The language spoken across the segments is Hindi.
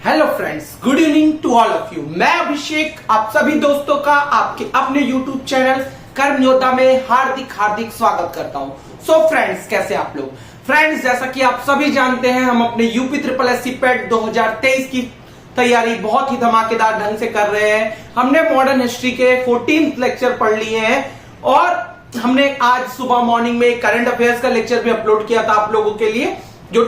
Hello friends, good evening to all of you. मैं अभिषेक आप सभी दोस्तों का आपके अपने यूट्यूब चैनल कर्म योद्धा में हार्दिक हार्दिक स्वागत करता हूं। सो फ्रेंड्स, कैसे आप लोग? फ्रेंड्स, जैसा कि आप सभी जानते हैं, हम अपने यूपी ट्रिपल एस सी पेट 2023 की तैयारी बहुत ही धमाकेदार ढंग से कर रहे हैं। हमने मॉडर्न हिस्ट्री के 14th लेक्चर पढ़ लिए हैं और हमने आज सुबह मॉर्निंग में करंट अफेयर्स का लेक्चर भी अपलोड किया था आप लोगों के लिए, जो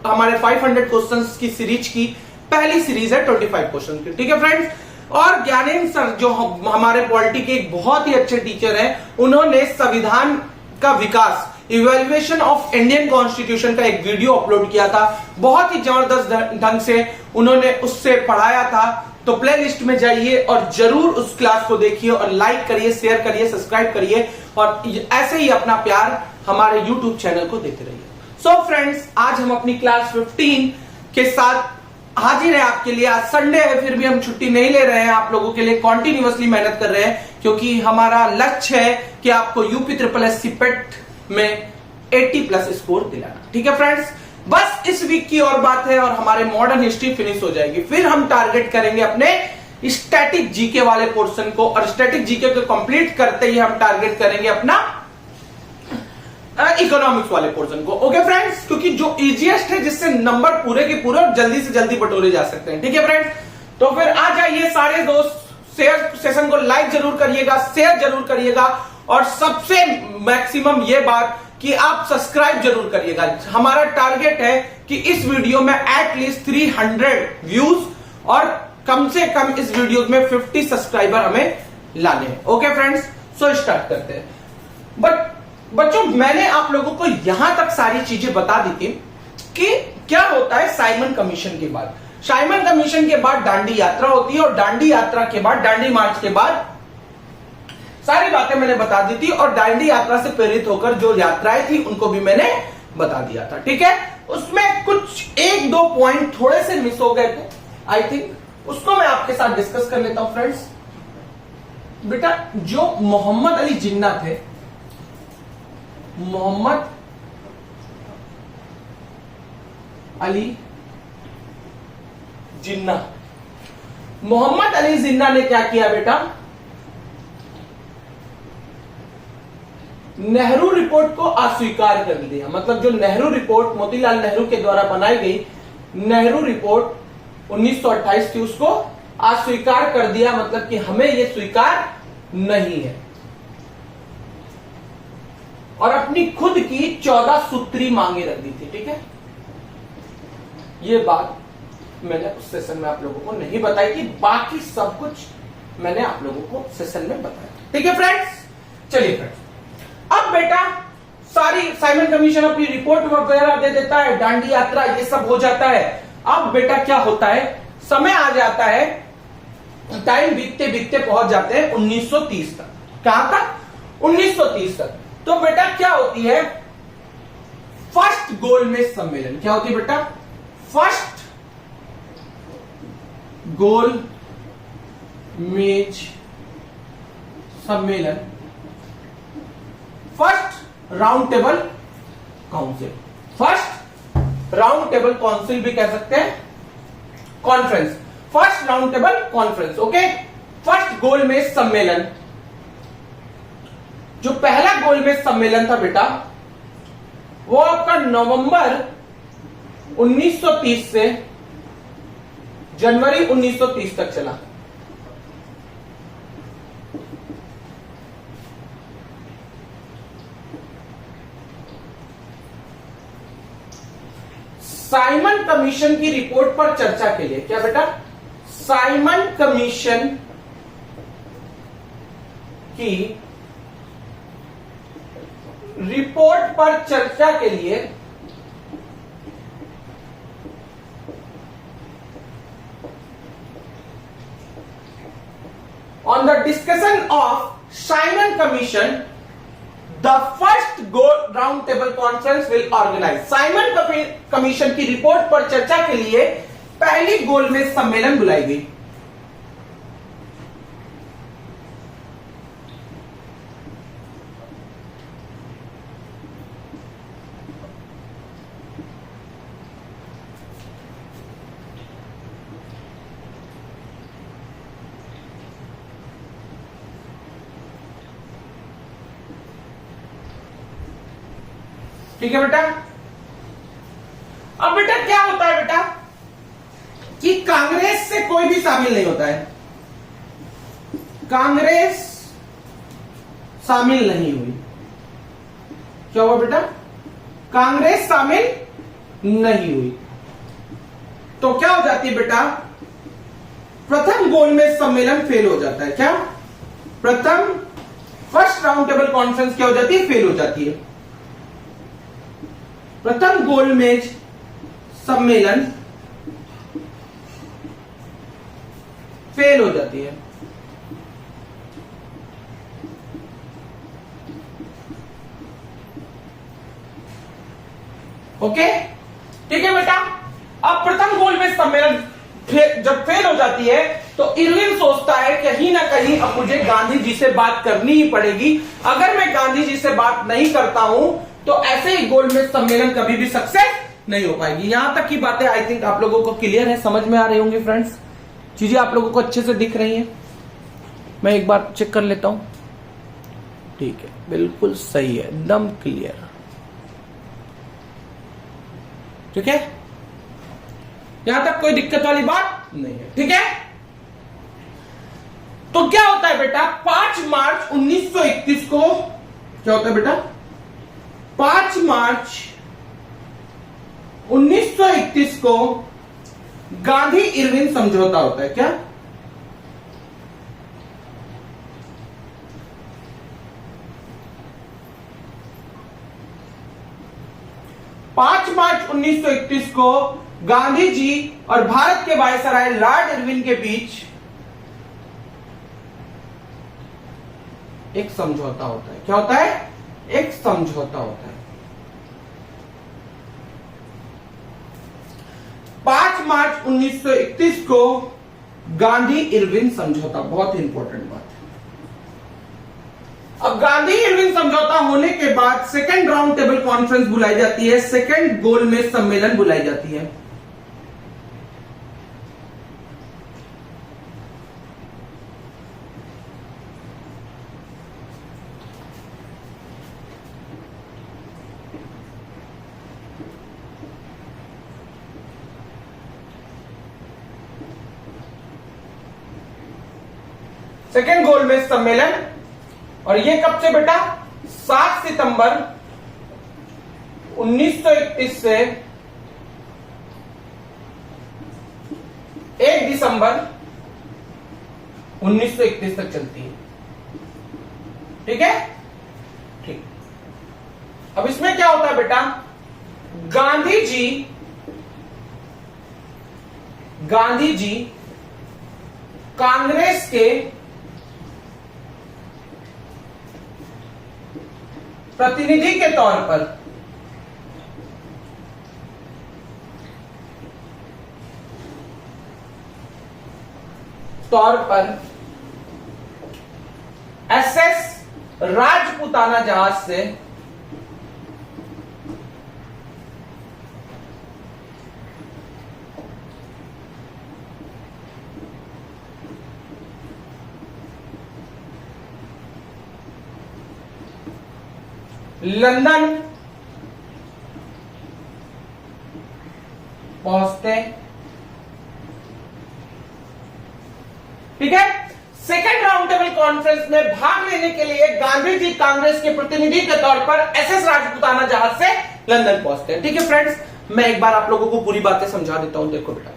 हमारे 500 क्वेश्चंस की सीरीज की पहली सीरीज है 25 क्वेश्चन की। ठीक है फ्रेंड्स, और ज्ञानेंद्र सर जो हमारे पॉलिटी के एक बहुत ही अच्छे टीचर हैं, उन्होंने संविधान का विकास इवेल्युएशन ऑफ इंडियन कॉन्स्टिट्यूशन का एक वीडियो अपलोड किया था। बहुत ही जबरदस्त ढंग से उन्होंने उससे पढ़ाया था। तो प्ले लिस्ट में जाइए और जरूर उस क्लास को देखिए और लाइक करिए, शेयर करिए, सब्सक्राइब करिए और ऐसे ही अपना प्यार हमारे यूट्यूब चैनल को देते रहिए। सो फ्रेंड्स, आज हम अपनी क्लास 15 के साथ हाजिर है आपके लिए। आज संडे है, फिर भी हम छुट्टी नहीं ले रहे हैं, आप लोगों के लिए कॉन्टिन्यूअसली मेहनत कर रहे हैं, क्योंकि हमारा लक्ष्य है कि आपको यूपी ट्रिपल एस सी पेट में 80+ स्कोर दिलाना। ठीक है फ्रेंड्स, बस इस वीक की और बात है और हमारे मॉडर्न हिस्ट्री फिनिश हो जाएगी। फिर हम टारगेट करेंगे अपने स्टैटिक जीके वाले पोर्शन को, और स्टैटिक जीके को कंप्लीट करते ही हम टारगेट करेंगे अपना इकोनॉमिक्स वाले पोर्शन को। ओके फ्रेंड्स, क्योंकि जो इजीएस्ट है, जिससे नंबर पूरे के पूरे और जल्दी से जल्दी बटोरे जा सकते हैं। ठीक है फ्रेंड्स, तो फिर आ जाइए सारे दोस्त, शेयर सेशन को लाइक जरूर करिएगा, शेयर जरूर करिएगा, और सबसे मैक्सिमम ये बात कि आप सब्सक्राइब जरूर करिएगा। हमारा टारगेट है कि इस वीडियो में एटलीस्ट 300 व्यूज और कम से कम इस वीडियो में 50 सब्सक्राइबर हमें लाने हैं। ओके फ्रेंड्स, सो स्टार्ट करते हैं। बच्चों, मैंने आप लोगों को यहां तक सारी चीजें बता दी थी कि क्या होता है साइमन कमीशन के बाद। साइमन कमीशन के बाद दांडी यात्रा होती है, और दांडी यात्रा के बाद, दांडी मार्च के बाद सारी बातें मैंने बता दी थी, और दांडी यात्रा से प्रेरित होकर जो यात्राएं थी उनको भी मैंने बता दिया था। ठीक है, उसमें कुछ 1-2 पॉइंट थोड़े से मिस हो गए थे, आई थिंक, उसको मैं आपके साथ डिस्कस कर लेता हूं। फ्रेंड्स, बेटा, जो मोहम्मद अली जिन्ना थे, मोहम्मद अली जिन्ना, मोहम्मद अली जिन्ना ने क्या किया बेटा? नेहरू रिपोर्ट को अस्वीकार कर दिया। मतलब जो नेहरू रिपोर्ट मोतीलाल नेहरू के द्वारा बनाई गई नेहरू रिपोर्ट 1928 थी, उसको अस्वीकार कर दिया। मतलब कि हमें यह स्वीकार नहीं है, और अपनी खुद की 14 सूत्री मांगे रख दी थी। ठीक है, ये बात मैंने उस सेशन में आप लोगों को नहीं बताई थी, बाकी सब कुछ मैंने आप लोगों को सेशन में बताया। ठीक है फ्रेंड्स, चलिए फ्रेंड्स, अब बेटा सारी साइमन कमीशन अपनी रिपोर्ट वगैरह दे देता है, दांडी यात्रा ये सब हो जाता है। अब बेटा क्या होता है, समय आ जाता है, टाइम बीतते बीतते पहुंच जाते हैं 1930 तक। कहां तक? 1930 तक। तो बेटा क्या होती है फर्स्ट गोलमेज सम्मेलन? क्या होती है बेटा? फर्स्ट गोलमेज सम्मेलन, first round table council, first round table council भी कह सकते हैं, conference, first round table conference. Okay, first गोलमेज सम्मेलन, जो पहला गोलमेज सम्मेलन था बेटा, वो आपका नवंबर 1930 से जनवरी 1930 तक चला। साइमन कमीशन की रिपोर्ट पर चर्चा के लिए, क्या बेटा? साइमन कमीशन की रिपोर्ट पर चर्चा के लिए on the discussion of Simon commission the first round table conference will organize. Simon commission की रिपोर्ट पर चर्चा के लिए पहली गोलमेज सम्मेलन बुलाई गई। ठीक है बेटा। अब बेटा क्या होता है बेटा कि कांग्रेस से कोई भी शामिल नहीं होता है, कांग्रेस शामिल नहीं हुई। क्या हुआ बेटा? कांग्रेस शामिल नहीं हुई तो क्या हो जाती है बेटा? प्रथम गोलमेज सम्मेलन फेल हो जाता है। क्या? प्रथम फर्स्ट राउंड टेबल कॉन्फ्रेंस क्या हो जाती है? फेल हो जाती है। प्रथम गोलमेज सम्मेलन फेल हो जाती है। ओके, ठीक है बेटा। अब प्रथम गोलमेज सम्मेलन जब फेल हो जाती है तो इरविन सोचता है कहीं ना कहीं अब मुझे गांधी जी से बात करनी ही पड़ेगी। अगर मैं गांधी जी से बात नहीं करता हूं तो ऐसे ही गोलमेज सम्मेलन कभी भी सक्सेस नहीं हो पाएगी। यहां तक की बातें आई थिंक आप लोगों को क्लियर है, समझ में आ रही होंगी फ्रेंड्स। चीजें आप लोगों को अच्छे से दिख रही हैं। मैं एक बार चेक कर लेता हूं। ठीक है, बिल्कुल सही है, एकदम क्लियर। ठीक है, यहां तक कोई दिक्कत वाली बात नहीं है। ठीक है, तो क्या होता है बेटा? 5 मार्च 1931 को क्या होता है बेटा? 5 मार्च 1931 को गांधी इरविन समझौता होता है। क्या? मार्च 1931 को गांधी जी और भारत के वायसराय लॉर्ड इरविन के बीच एक समझौता होता है। क्या होता है? एक समझौता होता है। 5 मार्च 1931 को गांधी इरविन समझौता, बहुत इंपॉर्टेंट बात है। अब गांधी इरविन समझौता होने के बाद सेकेंड राउंड टेबल कॉन्फ्रेंस बुलाई जाती है, सेकेंड गोलमेज सम्मेलन बुलाई जाती है। सेकेंड गोलमेज सम्मेलन, और ये कब से बेटा? 7 सितंबर 1931 से 1 दिसंबर 1931 तक चलती है। ठीक है, ठीक। अब इसमें क्या होता है बेटा? गांधी जी कांग्रेस के प्रतिनिधि के तौर पर एसएस राजपुताना जहाज से लंदन पहुंचते। ठीक है, सेकेंड राउंड टेबल कॉन्फ्रेंस में भाग लेने के लिए गांधी जी कांग्रेस के प्रतिनिधि के तौर पर एसएस राजपुताना जहाज से लंदन पहुंचते हैं। ठीक है फ्रेंड्स, मैं एक बार आप लोगों को पूरी बातें समझा देता हूं। देखो बेटा,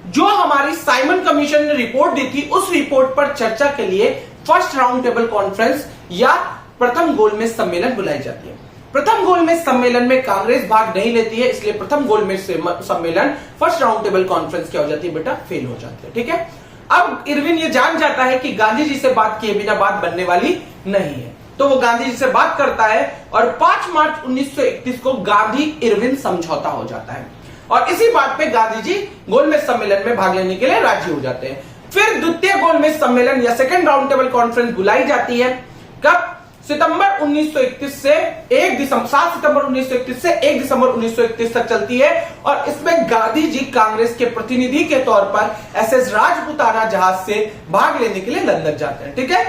जो हमारी साइमन कमीशन ने रिपोर्ट दी थी, उस रिपोर्ट पर चर्चा के लिए फर्स्ट राउंड टेबल कॉन्फ्रेंस या प्रथम गोलमेज सम्मेलन बुलाई जाती है। प्रथम गोलमेज सम्मेलन में कांग्रेस भाग नहीं लेती है, इसलिए प्रथम गोलमेज सम्मेलन फर्स्ट राउंड टेबल कॉन्फ्रेंस क्या हो जाती है बेटा? फेल हो जाती है। ठीक है, अब इरविन ये जान जाता है कि गांधी जी से बात किए बिना बात बनने वाली नहीं है, तो वो गांधी जी से बात करता है और 5 मार्च 1931 को गांधी इरविन समझौता हो जाता है और इसी बात पे गांधी जी गोलमेज सम्मेलन में भाग लेने के लिए राजी हो जाते हैं। फिर द्वितीय गोलमेज सम्मेलन या सेकेंड राउंड टेबल कॉन्फ्रेंस बुलाई जाती है। कब? सितंबर 1931 से 1 दिसंबर 7 सितंबर 1931 से 1 दिसंबर 1931 तक चलती है और इसमें गांधी जी कांग्रेस के प्रतिनिधि के तौर पर एसएस राजपुताना जहाज से भाग लेने के लिए लंदन जाते हैं। ठीक है,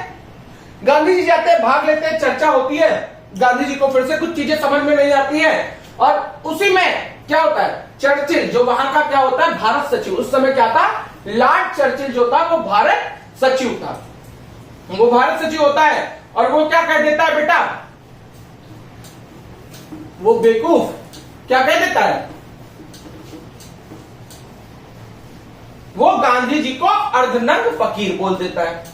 गांधी जी जाते हैं, भाग लेते हैं, चर्चा होती है गांधी जी को फिर से कुछ चीजें समझ में नहीं आती है, और उसी में क्या होता है, चर्चिल जो वहां का क्या होता है, भारत सचिव, उस समय क्या था, लॉर्ड चर्चिल जो था वो भारत सचिव था, वो भारत सचिव होता है, और वो क्या कह देता है बेटा, वो बेवकूफ क्या कह देता है, वो गांधी जी को अर्धनग्न फकीर बोल देता है।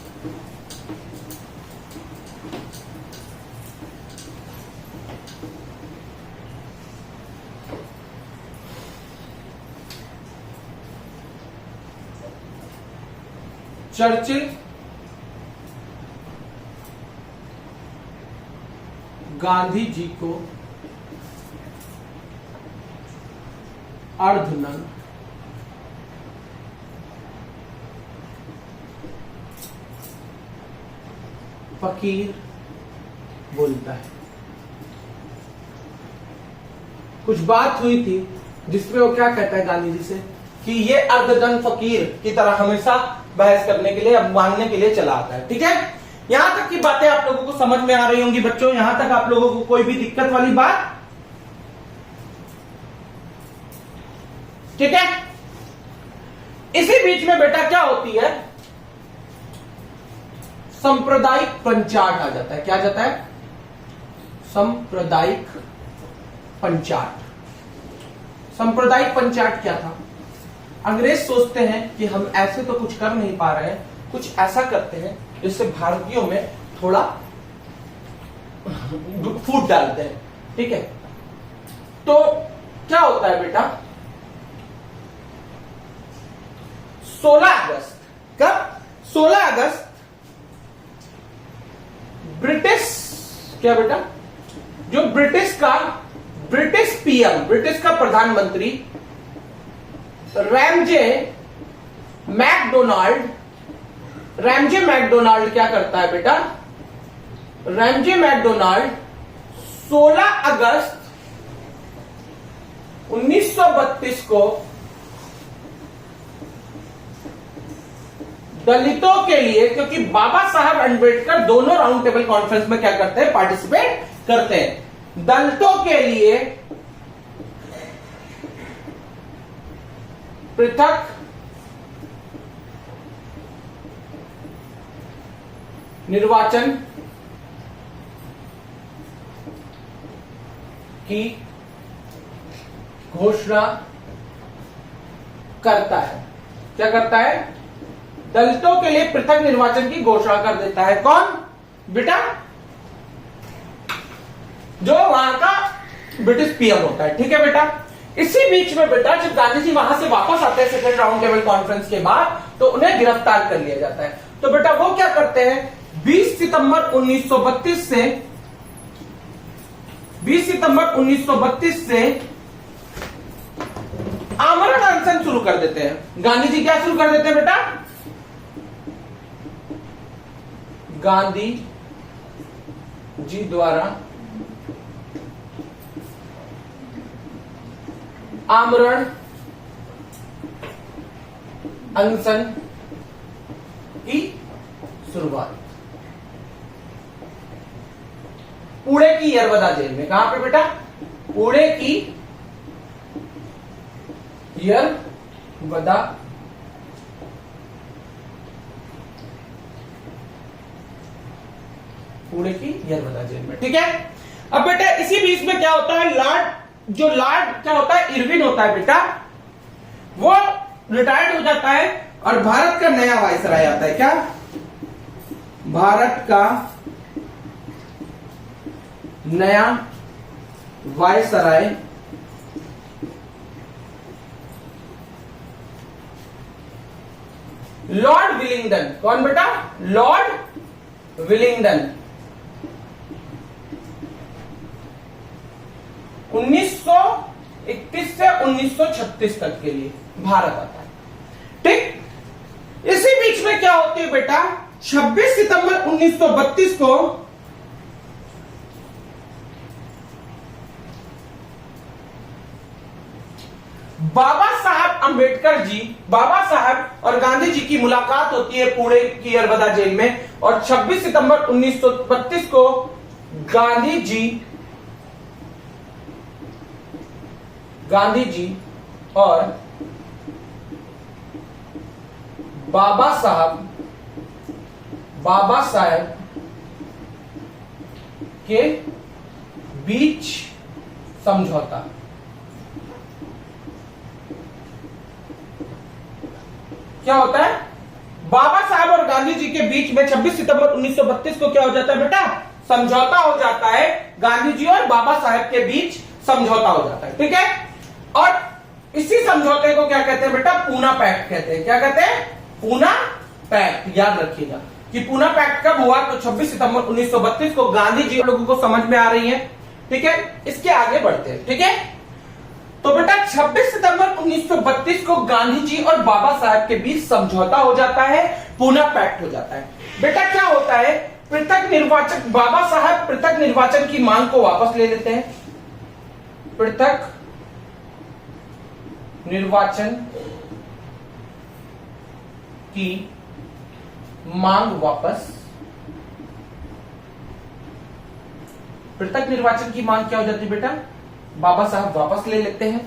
चर्चिल गांधी जी को अर्धनग्न फकीर बोलता है। कुछ बात हुई थी जिसमें वो क्या कहता है गांधी जी से कि ये अर्धनग्न फकीर की तरह हमेशा बहस करने के लिए, मांगने के लिए चला आता है। ठीक है, यहां तक की बातें आप लोगों को समझ में आ रही होंगी बच्चों, यहां तक आप लोगों को कोई भी दिक्कत वाली बात, ठीक है। इसी बीच में बेटा क्या होती है, सांप्रदायिक पंचाट आ जाता है। क्या आ जाता है, सांप्रदायिक पंचाट। सांप्रदायिक पंचाट क्या था, अंग्रेज सोचते हैं कि हम ऐसे तो कुछ कर नहीं पा रहे हैं, कुछ ऐसा करते हैं जिससे भारतीयों में थोड़ा फूट डालते हैं। ठीक है, तो क्या होता है बेटा, 16 अगस्त, कब, 16 अगस्त ब्रिटिश, क्या बेटा, जो ब्रिटिश पीएम, ब्रिटिश का प्रधानमंत्री रैमजे मैकडोनाल्ड क्या करता है बेटा, रैमजे मैकडोनाल्ड 16 अगस्त 1932 को दलितों के लिए, क्योंकि बाबा साहब अंबेडकर दोनों राउंड टेबल कॉन्फ्रेंस में क्या करते हैं, पार्टिसिपेट करते हैं, दलितों के लिए पृथक निर्वाचन की घोषणा करता है। क्या करता है, दलितों के लिए पृथक निर्वाचन की घोषणा कर देता है। कौन बेटा, जो वहां का ब्रिटिश पीएम होता है। ठीक है बेटा, इसी बीच में बेटा जब गांधी जी वहां से वापस आते हैं सेकेंड राउंड टेबल कॉन्फ्रेंस के बाद, तो उन्हें गिरफ्तार कर लिया जाता है। तो बेटा वो क्या करते हैं, 20 सितंबर 1932 से आमरण अनशन शुरू कर देते हैं। गांधी जी क्या शुरू कर देते हैं बेटा, गांधी जी द्वारा आमरण अनशन की शुरुआत पुणे की यरवदा जेल में। कहां पे बेटा, पुणे की यरवदा जेल में। ठीक है, अब बेटा इसी बीच में क्या होता है, लॉर्ड क्या होता है, इरविन होता है बेटा, वो रिटायर्ड हो जाता है और भारत का नया वायसराय आता है। क्या, भारत का नया वायसराय लॉर्ड विलिंगडन। कौन बेटा, लॉर्ड विलिंगडन 1931 से 1936 तक के लिए भारत आता है। ठीक, इसी बीच में क्या होती है बेटा, 26 सितंबर 1932 को बाबा साहब और गांधी जी की मुलाकात होती है पुणे की यरवदा जेल में, और 26 सितंबर 1932 को गांधी जी और बाबा साहब के बीच समझौता। क्या होता है? बाबा साहब और गांधी जी के बीच में 26 सितंबर 1932 को क्या हो जाता है बेटा? समझौता हो जाता है। गांधी जी और बाबा साहब के बीच समझौता हो जाता है, ठीक है। और इसी समझौते को क्या कहते हैं बेटा? पूना पैक्ट कहते हैं। क्या कहते हैं? पूना पैक्ट। याद रखिएगा कि पूना पैक्ट कब हुआ? तो 26 सितंबर 1932 को। गांधी जी लोगों को समझ में आ रही है, ठीक है। इसके आगे बढ़ते हैं, ठीक है। तो बेटा 26 सितंबर 1932 को गांधी जी और बाबा साहब के बीच समझौता हो जाता है, पूना पैक्ट हो जाता है। बेटा क्या होता है? पृथक निर्वाचन, बाबा साहब पृथक निर्वाचन की मांग को वापस ले लेते हैं। पृथक निर्वाचन की मांग वापस। पृथक निर्वाचन की मांग क्या हो जाती है बेटा? बाबा साहब वापस ले लेते हैं।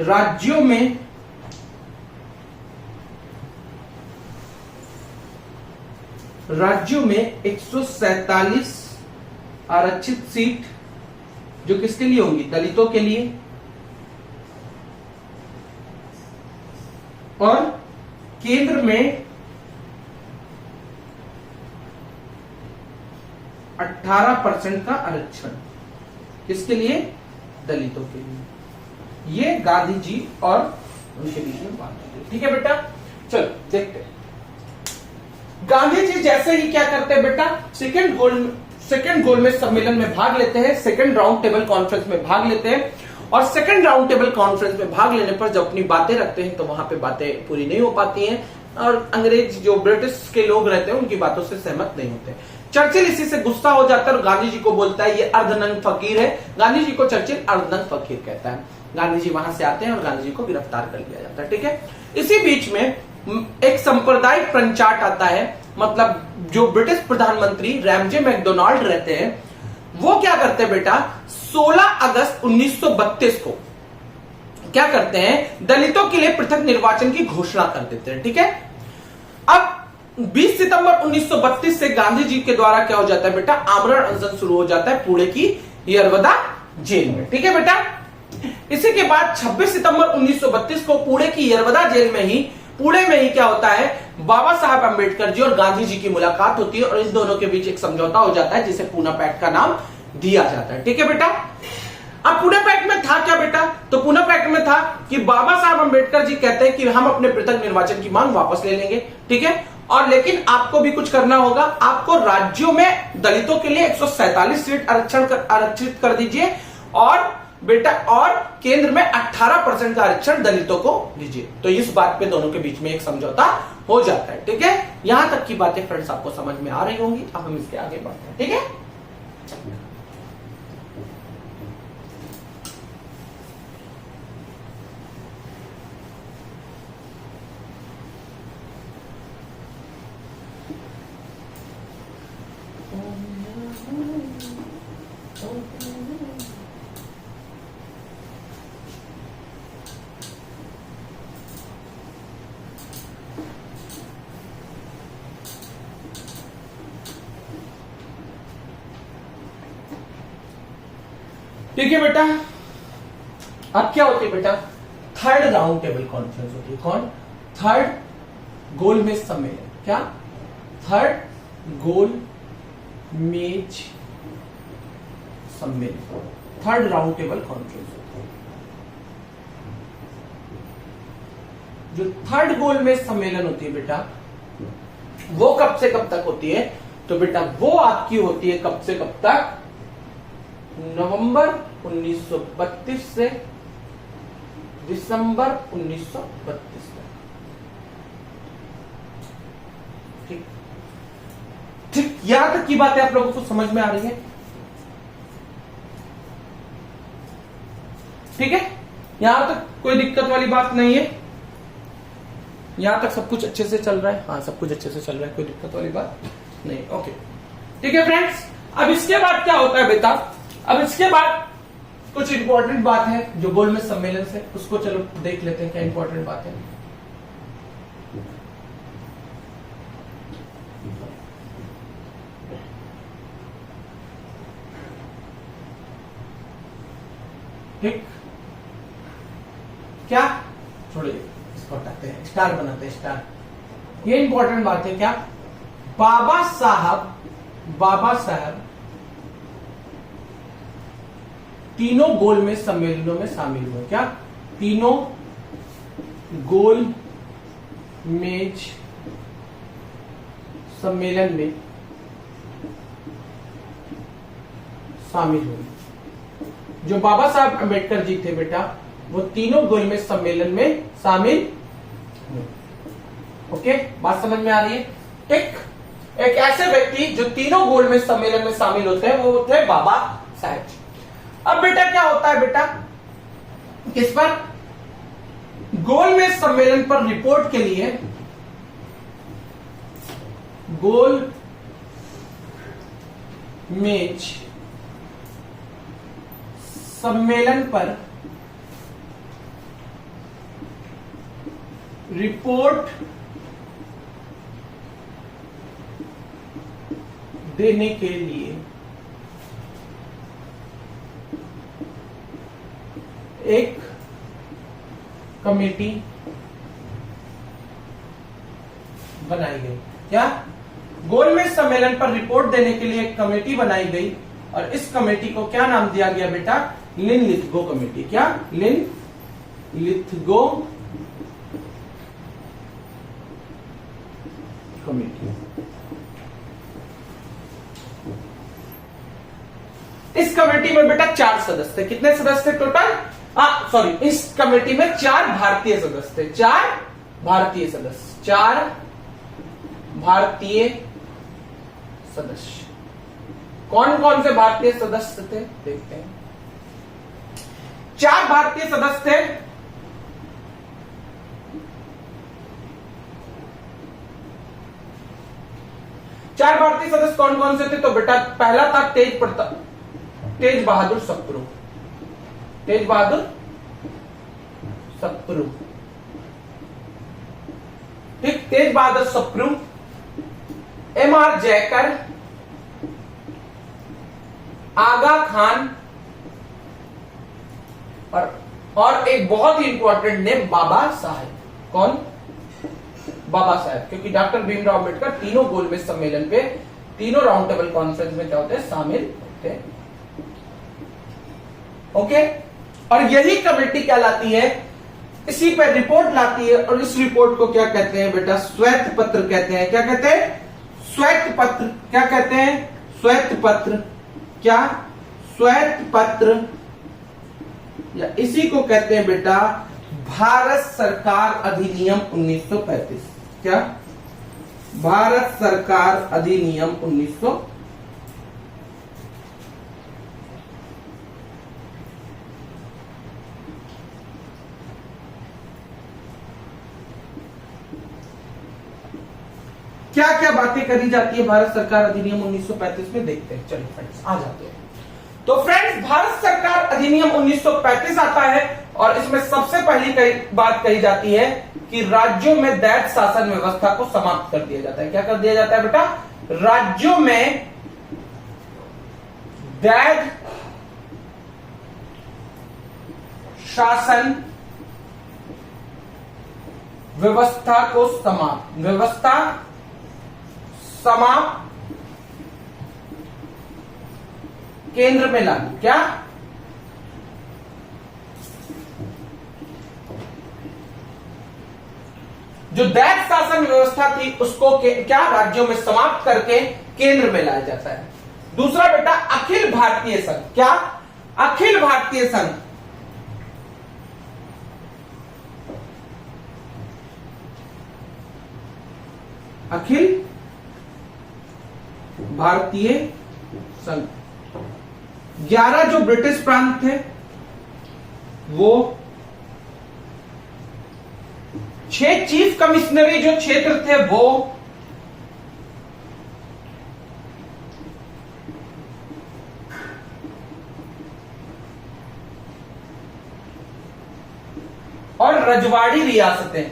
राज्यों में राज्यों में 147 आरक्षित सीट जो किसके लिए होंगी? दलितों के लिए। और केंद्र में 18% का आरक्षण किसके लिए? दलितों के लिए। ये गांधी जी और उनके बीच में बात होती है, ठीक है बेटा। चलो देखते हैं। गांधी जी जैसे ही क्या करते हैं बेटा? सेकंड गोलमेज सम्मेलन में भाग लेते हैं, सेकंड राउंड टेबल कॉन्फ्रेंस में भाग लेते हैं। और सेकंड राउंड टेबल कॉन्फ्रेंस में भाग लेने पर जब अपनी बातें रखते हैं तो वहां पे बातें पूरी नहीं हो पाती हैं और अंग्रेज जो ब्रिटिश के लोग रहते हैं उनकी बातों से सहमत नहीं होते। चर्चिल इसी से गुस्सा हो जाता है और गांधी जी को बोलता है ये अर्धनग्न फकीर है। गांधी जी को चर्चिल अर्धनग्न फकीर कहता है। गांधी जी वहां से आते हैं और गांधी जी को गिरफ्तार कर लिया जाता है, ठीक है। इसी बीच में एक सांप्रदायिक पंचायत आता है, मतलब जो ब्रिटिश प्रधानमंत्री रैमजे मैकडोनाल्ड रहते हैं वो क्या करते हैं बेटा? 16 अगस्त 1932 को क्या करते हैं? दलितों के लिए पृथक निर्वाचन की घोषणा कर देते हैं, ठीक है। अब 20 सितंबर 1932 से गांधी जी के द्वारा क्या हो जाता है बेटा? आमरण अनशन शुरू हो जाता है पुणे की यरवदा जेल में, ठीक है बेटा। इसी के बाद 26 सितंबर 1932 को पुणे की यरवदा जेल में ही क्या होता है? बाबा साहब अंबेडकर जी और गांधी जी की मुलाकात होती है और इन दोनों के बीच एक समझौता हो जाता है जिसे पूना पैक्ट का नाम दिया जाता है, ठीक है बेटा। अब पूना पैक्ट में था क्या बेटा? तो पूना पैक्ट में था कि बाबा साहब अंबेडकर जी कहते हैं कि हम अपने पृथक निर्वाचन की मांग वापस ले लेंगे, ठीक है। और लेकिन आपको भी कुछ करना होगा, आपको राज्यों में दलितों के लिए 147 सीट आरक्षित कर दीजिए और बेटा और केंद्र में 18% का आरक्षण दलितों को दीजिए। तो इस बात पे दोनों के बीच में एक समझौता हो जाता है, ठीक है। यहां तक की बातें फ्रेंड्स आपको समझ में आ रही होंगी। अब हम इसके आगे बढ़ते हैं, ठीक है। ठीक है बेटा। अब क्या होती है बेटा? थर्ड राउंड टेबल कॉन्फ्रेंस होती है। कौन? थर्ड गोलमेज सम्मेलन। क्या? थर्ड गोलमेज सम्मेलन, थर्ड राउंड टेबल कॉन्फ्रेंस होती है। जो थर्ड गोलमेज सम्मेलन होती है बेटा वो कब से कब तक होती है? तो बेटा वो आपकी होती है कब से कब तक? नवंबर 1932 से दिसंबर 1932 तक। ठीक ठीक, यहां तक की बातें आप लोगों को समझ में आ रही है? ठीक है, यहां तक कोई दिक्कत वाली बात नहीं है। यहां तक सब कुछ अच्छे से चल रहा है? हाँ, सब कुछ अच्छे से चल रहा है, कोई दिक्कत वाली बात नहीं। ओके, ठीक है फ्रेंड्स। अब इसके बाद क्या होता है बेटा, अब इसके बाद कुछ इंपॉर्टेंट बात है जो गोलमेज सम्मेलन से, उसको चलो देख लेते हैं क्या इंपॉर्टेंट बात है। ठीक, क्या छोड़िए, इसको हटाते हैं, स्टार बनाते हैं, स्टार। ये इंपॉर्टेंट बात है क्या, बाबा साहब तीनों गोलमेज सम्मेलनों में शामिल हुए। क्या, तीनों गोल मेज सम्मेलन में शामिल हुए। जो बाबा साहब अम्बेडकर जी थे बेटा, वो तीनों गोलमेज सम्मेलन में शामिल हुए। ओके, बात समझ में आ रही है। एक ऐसे व्यक्ति जो तीनों गोलमेज सम्मेलन में शामिल होते हैं वो थे बाबा साहब। अब बेटा क्या होता है बेटा, किस पर, गोलमेज सम्मेलन पर रिपोर्ट के लिए, गोल मेज सम्मेलन पर रिपोर्ट देने के लिए एक कमेटी बनाई गई। क्या, गोलमेज सम्मेलन पर रिपोर्ट देने के लिए एक कमेटी बनाई गई और इस कमेटी को क्या नाम दिया गया बेटा, लिन-लिथगो कमेटी। क्या, लिन-लिथगो कमेटी। इस कमेटी में बेटा 4 सदस्य थे। कितने सदस्य थे टोटल, सॉरी, इस कमेटी में 4 भारतीय सदस्य थे। 4 भारतीय सदस्य, 4 भारतीय सदस्य। कौन कौन से भारतीय सदस्य थे देखते हैं। 4 भारतीय सदस्य थे। चार भारतीय सदस्य कौन कौन से थे, तो बेटा पहला था तेज बहादुर सप्रू। तेज बहादुर सप्रू, ठीक, तेज बहादुर सप्रू, एम.आर. जयकर, आगा खान और एक बहुत ही इंपॉर्टेंट नेम बाबा साहेब। कौन, बाबा साहेब, क्योंकि डॉक्टर भीमराव अम्बेडकर तीनों गोलमेज सम्मेलन पे, तीनों राउंड टेबल कॉन्फ्रेंस में क्या होते हैं, शामिल होते हैं। ओके, और यही कमेटी क्या लाती है, इसी पर रिपोर्ट लाती है और इस रिपोर्ट को क्या कहते हैं बेटा, श्वेत पत्र कहते हैं। क्या कहते हैं, श्वेत पत्र। क्या कहते हैं, श्वेत पत्र। क्या, श्वेत पत्र, या इसी को कहते हैं बेटा भारत सरकार अधिनियम 1935। क्या, भारत सरकार अधिनियम 1935। क्या क्या बातें करी जाती है भारत सरकार अधिनियम 1935 में, देखते हैं। चलिए फ्रेंड्स, आ जाते हैं। तो फ्रेंड्स, भारत सरकार अधिनियम 1935 आता है और इसमें सबसे पहली बात कही जाती है कि राज्यों में दैत शासन व्यवस्था को समाप्त कर दिया जाता है। क्या कर दिया जाता है बेटा, राज्यों में दैत शासन व्यवस्था को समाप्त केंद्र में लागू। क्या, जो दैत शासन व्यवस्था थी उसको क्या राज्यों में समाप्त करके केंद्र में लाया जाता है। दूसरा बेटा अखिल भारतीय संघ। क्या, अखिल भारतीय संघ। अखिल भारतीय संघ। 11 जो ब्रिटिश प्रांत थे वो 6 चीफ कमिश्नरी जो क्षेत्र थे वो और रजवाड़ी रियासतें,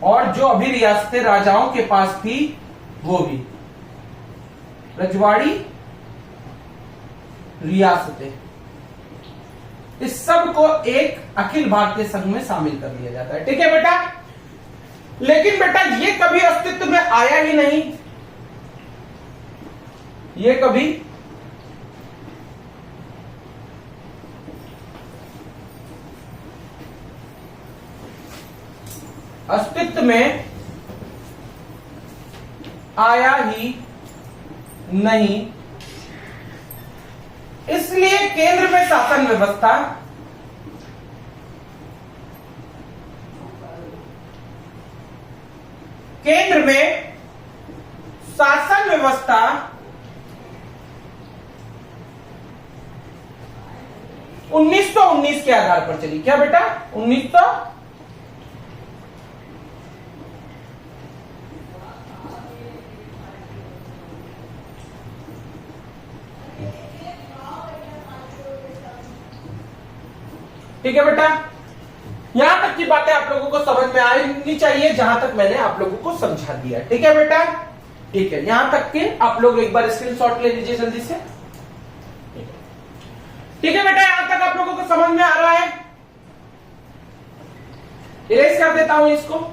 और जो अभी रियासतें राजाओं के पास थी वो भी रजवाड़ी रियासतें, इस सब को एक अखिल भारतीय संघ में शामिल कर लिया जाता है। ठीक है बेटा, लेकिन बेटा ये कभी अस्तित्व में आया ही नहीं, ये कभी अस्तित्व में आया ही नहीं, इसलिए केंद्र में शासन व्यवस्था केंद्र में शासन व्यवस्था 1919 के आधार पर चली। क्या बेटा? 1900 ठीक है बेटा, यहां तक की बातें आप लोगों को समझ में आनी चाहिए जहां तक मैंने आप लोगों को समझा दिया। ठीक है बेटा, ठीक है, यहां तक के आप लोग एक बार स्क्रीनशॉट ले लीजिए जल्दी से। ठीक है बेटा, यहां तक आप लोगों को समझ में आ रहा है? इरेज कर देता हूं इसको।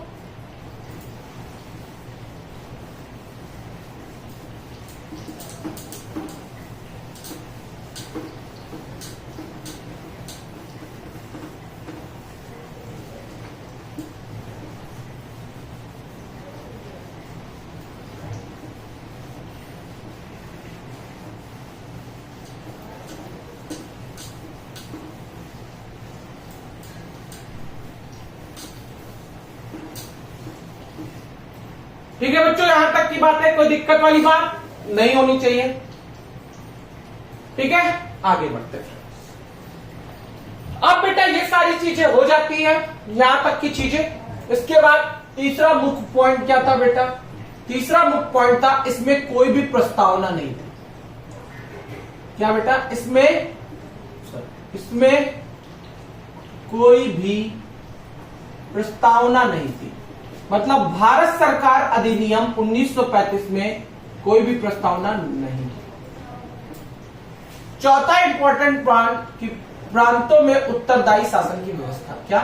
ठीक है बच्चों, यहां तक की बात है, कोई दिक्कत वाली बात नहीं होनी चाहिए। ठीक है, आगे बढ़ते हैं। अब बेटा ये सारी चीजें हो जाती है, यहां तक की चीजें। इसके बाद तीसरा मुख्य पॉइंट क्या था बेटा? तीसरा मुख्य पॉइंट था, इसमें कोई भी प्रस्तावना नहीं थी। क्या बेटा? इसमें कोई भी प्रस्तावना नहीं थी, मतलब भारत सरकार अधिनियम 1935 में कोई भी प्रस्तावना नहीं थी। चौथा इंपॉर्टेंट पॉइंट कि प्रांतों में उत्तरदायी शासन की व्यवस्था। क्या?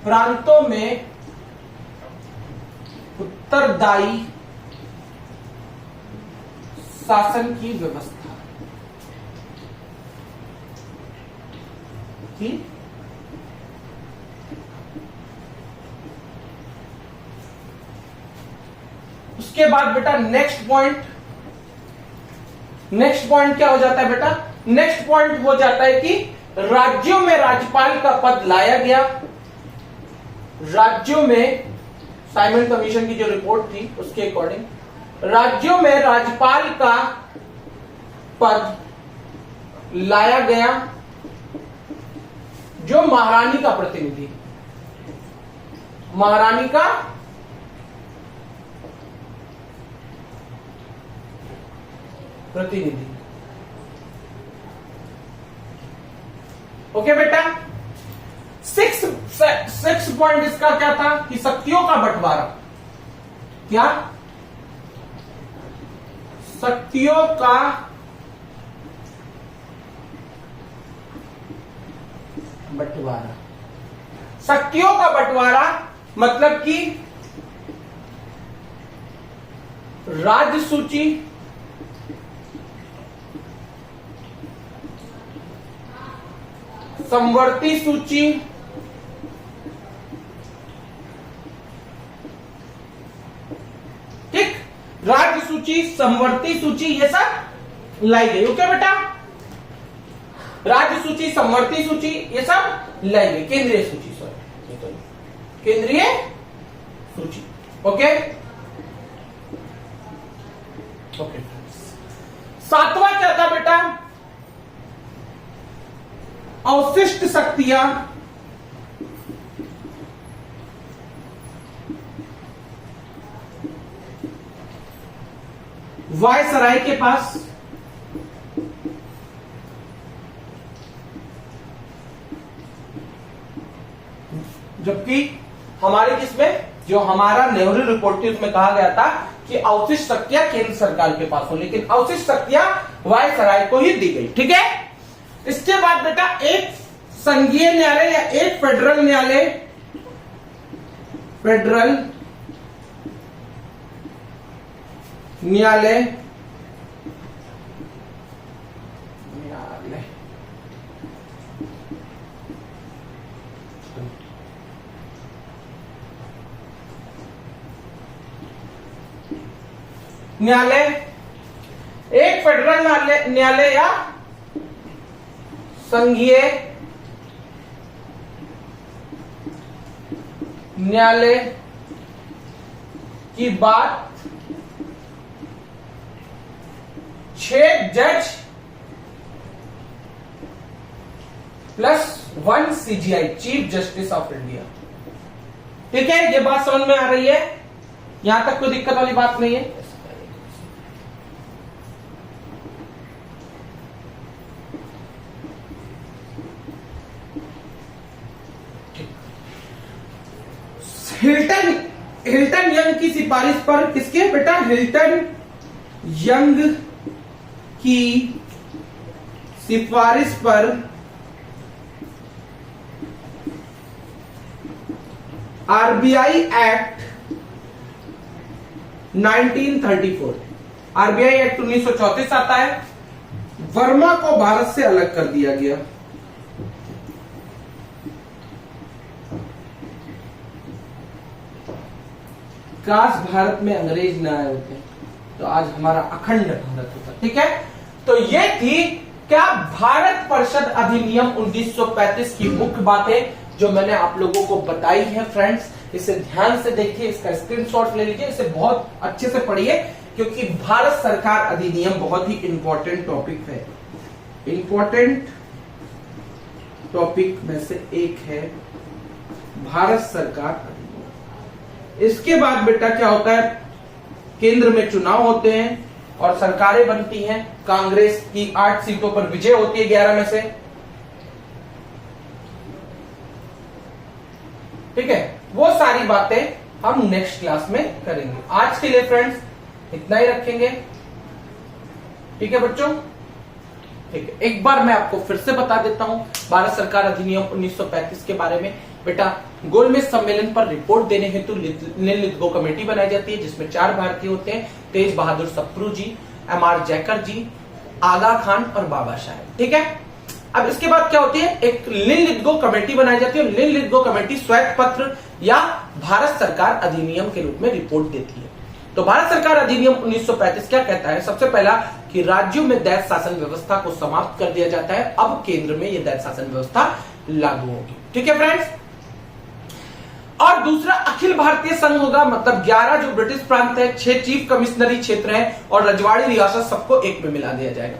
प्रांतों में उत्तरदायी शासन की व्यवस्था की उसके बाद बेटा नेक्स्ट पॉइंट क्या हो जाता है बेटा? नेक्स्ट पॉइंट हो जाता है कि राज्यों में राज्यपाल का पद लाया गया। राज्यों में साइमन कमीशन की जो रिपोर्ट थी उसके अकॉर्डिंग राज्यों में राज्यपाल का पद लाया गया, जो महारानी का प्रतिनिधि, महारानी का प्रतिनिधि। ओके बेटा, सिक्स पॉइंट इसका क्या था कि शक्तियों का बंटवारा। क्या? शक्तियों का बंटवारा। शक्तियों का बंटवारा मतलब कि राज्य सूची, समवर्ती सूची, ठीक, राज्य सूची, समवर्ती सूची, ये सब लाई गई। ओके बेटा, राज्य सूची, समवर्ती सूची, ये सब लाई गई। केंद्रीय सूची, सॉरी, केंद्रीय सूची। Okay okay. सातवां क्या था बेटा? अवशिष्ट शक्तियां वायसराय के पास, जबकि हमारे किसमें जो हमारा नेहरू रिपोर्ट थी उसमें कहा गया था कि अवशिष्ट शक्तियां केंद्र सरकार के पास हो, लेकिन अवशिष्ट शक्तियां वायसराय को ही दी गई। ठीक है, इसके बाद बेटा एक संघीय न्यायालय या एक फेडरल न्यायालय, फेडरल न्यायालय न्यायालय, एक फेडरल न्यायालय या संघीय न्यायालय की बात 6 जज +1 CJI, chief justice of India. ठीक है, ये बात समझ में आ रही है, यहां तक कोई दिक्कत वाली बात नहीं है। हिल्टन यंग की सिफारिश पर, किसके बेटा, हिल्टन यंग की सिफारिश पर आरबीआई एक्ट 1934, आरबीआई एक्ट 1934 आता है, वर्मा को भारत से अलग कर दिया गया। काश भारत में अंग्रेज न आए होते तो आज हमारा अखंड भारत होता। ठीक है, तो ये थी क्या भारत परिषद अधिनियम 1935 की मुख्य बातें जो मैंने आप लोगों को बताई है। फ्रेंड्स, इसे ध्यान से देखिए, इसका स्क्रीनशॉट ले लीजिए, इसे बहुत अच्छे से पढ़िए, क्योंकि भारत सरकार अधिनियम बहुत ही इंपॉर्टेंट टॉपिक है। इंपॉर्टेंट टॉपिक में से एक है भारत सरकार अधिनियम। इसके बाद बेटा क्या होता है, केंद्र में चुनाव होते हैं और सरकारें बनती हैं। कांग्रेस की 8 सीटों पर विजय होती है 11 में से। ठीक है, वो सारी बातें हम नेक्स्ट क्लास में करेंगे। आज के लिए फ्रेंड्स इतना ही रखेंगे। ठीक है बच्चों, ठीक है, एक बार मैं आपको फिर से बता देता हूं भारत सरकार अधिनियम 1935 के बारे में। बेटा, गोलमेज सम्मेलन पर रिपोर्ट देने हेतु निर्लिद्गो कमेटी बनाई जाती है, जिसमें 4 भारतीय होते हैं, तेज बहादुर सप्रू जी, MR जैकर जी, आगा खान और बाबा साहेब। ठीक है, अब इसके बाद क्या होती है, एक निर्लिद्गो कमेटी बनाई जाती है और निर्लिद्गो कमेटी श्वेत पत्र या भारत सरकार अधिनियम के रूप में रिपोर्ट देती है। तो भारत सरकार अधिनियम 1935 क्या कहता है, सबसे पहला कि राज्यों में दैत्य शासन व्यवस्था को समाप्त कर दिया जाता है। अब केंद्र में यह दैत्य शासन व्यवस्था लागू होगी। ठीक है फ्रेंड्स, और दूसरा अखिल भारतीय संघ होगा, मतलब 11 जो ब्रिटिश प्रांत है, 6 चीफ कमिश्नरी क्षेत्र हैं और रजवाड़ी रियासत, सबको एक में मिला दिया जाएगा।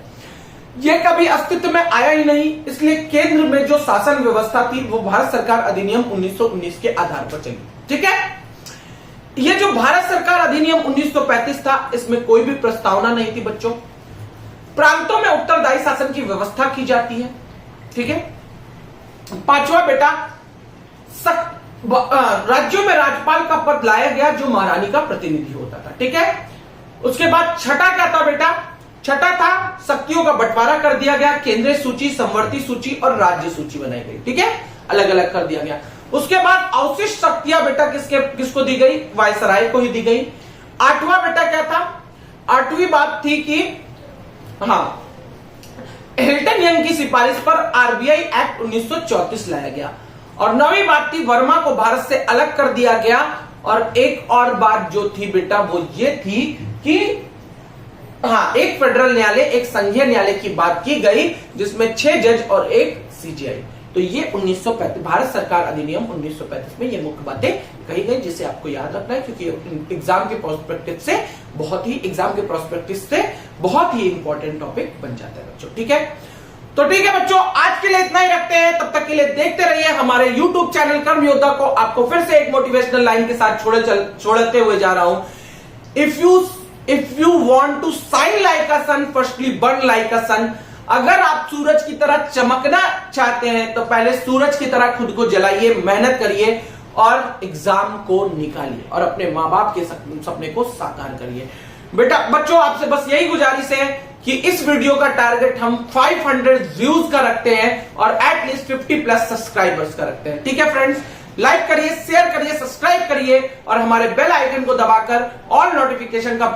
यह कभी अस्तित्व में आया ही नहीं, इसलिए केंद्र में जो शासन व्यवस्था थी वो भारत सरकार अधिनियम 1919 के आधार पर चली। ठीक है, यह जो भारत सरकार अधिनियम 1935 था, इसमें कोई भी प्रस्तावना नहीं थी बच्चों। प्रांतों में उत्तरदायी शासन की व्यवस्था की जाती है। ठीक है, 5वां बेटा, राज्यों में राज्यपाल का पद लाया गया जो महारानी का प्रतिनिधि होता था। ठीक है, उसके बाद छठा क्या था बेटा, छठा था शक्तियों का बंटवारा कर दिया गया, केंद्रीय सूची, समवर्ती सूची और राज्य सूची बनाई गई। ठीक है, अलग अलग कर दिया गया। उसके बाद अवशिष्ट शक्तियां बेटा किसको दी गई, वायसराय को ही दी गई। 8वां बेटा क्या था, 8वीं बात थी कि हिल्टन यंग की सिफारिश पर आरबीआई एक्ट 1934 लाया गया। और 9वीं बात थी वर्मा को भारत से अलग कर दिया गया। और एक और बात जो थी बेटा वो ये थी कि एक फेडरल न्यायालय, एक संघीय न्यायालय की बात की गई, जिसमें 6 जज और 1 सीजीआई। तो ये 1935 भारत सरकार अधिनियम 1935 में ये मुख्य बातें कही गई, जिसे आपको याद रखना है, क्योंकि एग्जाम के प्रोस्पेक्टिव से बहुत ही इंपॉर्टेंट टॉपिक बन जाता है बच्चों। ठीक है, तो ठीक है बच्चों, आज के लिए इतना ही रखते हैं। तब तक के लिए देखते रहिए हमारे YouTube चैनल कर्म योद्धा को। आपको फिर से एक मोटिवेशनल लाइन के साथ छोड़ते हुए जा रहा हूं। If you want to shine like a sun, firstly burn like a sun. अगर आप सूरज की तरह चमकना चाहते हैं तो पहले सूरज की तरह खुद को जलाइए, मेहनत करिए और एग्जाम को निकालिए और अपने माँ बाप के सपने को साकार करिए। बेटा बच्चों, आपसे बस यही गुजारिश है कि इस वीडियो का टारगेट हम 500 व्यूज का रखते हैं और एटलीस्ट 50 प्लस सब्सक्राइबर्स का रखते हैं। ठीक है फ्रेंड्स, लाइक करिए, शेयर करिए, सब्सक्राइब करिए और हमारे बेल आइकन को दबाकर ऑल नोटिफिकेशन का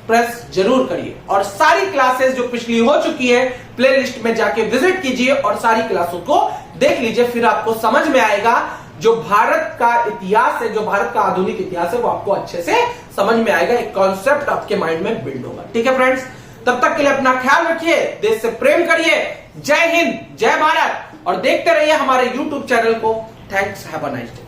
प्रेस जरूर करिए। और सारी क्लासेस जो पिछली हो चुकी है प्लेलिस्ट में जाके विजिट कीजिए और सारी क्लासों को देख लीजिए, फिर आपको समझ में आएगा जो भारत का इतिहास है, जो भारत का आधुनिक इतिहास है, वो आपको अच्छे से समझ में आएगा, एक कॉन्सेप्ट आपके माइंड में बिल्ड होगा। ठीक है फ्रेंड्स, तब तक के लिए अपना ख्याल रखिए, देश से प्रेम करिए। जय हिंद, जय भारत और देखते रहिए हमारे YouTube चैनल को। Thanks, have a nice day.